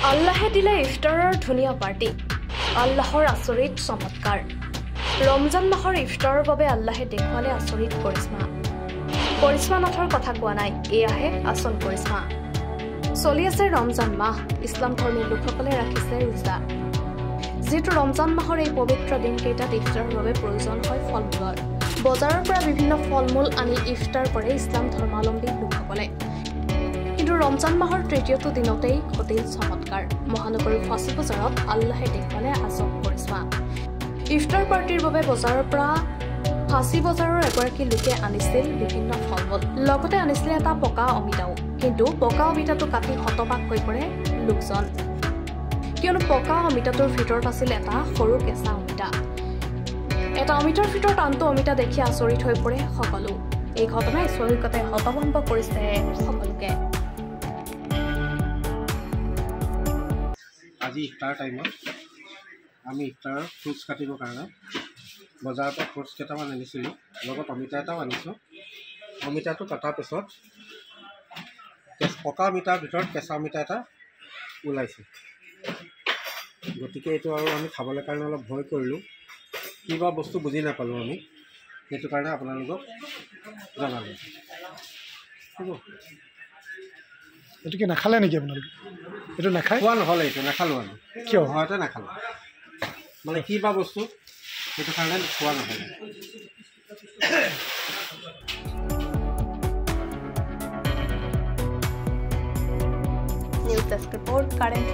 আল্লাহে দিলে ইফতাৰৰ ধুনীয়া পাৰ্টি আল্লাহৰ আচৰিত চমৎকাৰ ৰমজান মাহৰ ইফতাৰৰ বাবে আল্লাহে দেখুৱালে আচৰিত কৰিশ্মা নাথৰ কথা কোৱা নাই এয়াহে আচল কৰিশ্মা চলি আছে ৰমজান মাহ ইছলাম ধৰ্মী লোকসকলে ৰাখিছে ৰোজা যেটো ৰমজান মাহৰ এই পবিত্ৰ দিনকেইটাত ইফতাৰৰ বাবে প্ৰয়োজন হয় ফলমূলৰ বজাৰৰ পৰা বিভিন্ন ফলমূল আনি ইফতাৰ কৰে ইছলাম ধৰ্মাৱলম্বী লোকসকলে কিন্তু ৰমজান মাহৰ তৃতীয়টো দিনতেই ঘটিল চমৎকাৰ মহানগৰীৰ ফাঁচী বজাৰত আল্লাহে দেখুৱালে আজব কৰিশ্মা ইফতাৰ পাৰ্টিৰ বাবে বজাৰৰ পৰা ফাঁচী বজাৰৰ এগৰাকী লোকে আনিছিল বিভিন্ন ফলমূল লগতে আনিছিল এটা পকা অমিতাও কিন্তু পকা অমিতাটো কাটি হতবাক হৈ পৰে লোকজন কিয়নো পকা অমিতাটোৰ ভিতৰত আছিল এটা সৰু কেঁচা অমিতা এটা অমিতাৰ ভিতৰত আনটো অমিতা দেখি আচৰিত হৈ পৰে সকলো এই ঘটনাই স্বাভাৱিকতে হতভম্ব কৰিছে সকলোকে আজি ইফতাৰ টাইমত আমি ইফতাৰৰ ফ্ৰুটছ কাটিবৰ কাৰণে বজাৰৰ পৰা ফ্ৰুটছ কেইটামান আনিছিলোঁ লগত অমিতা এটাও আনিছোঁ অমিতাটো কটাৰ পিছত পকা অমিতাৰ ভিতৰত কেঁচা অমিতা এটা ওলাইছে গতিকে এইটো আৰু আমি খাবলৈ কাৰণে অলপ ভয় কৰিলোঁ কিবা বস্তু বুজি নাপালোঁ আমি সেইটো কাৰণে আপোনালোকক জনালোঁ হ'ব এইটো কি নাখালে নেকি আপোনালোকে এইটো নাখায় খোৱা নহ'লে এইটো নাখালোঁ আমি কিয় ভয়তে নাখালোঁ মানে কি বা বস্তু সেইটো কাৰণে খোৱা নহ'লে নিউজ ডেস্ক ৰিপৰ্ট কাৰেণ্ট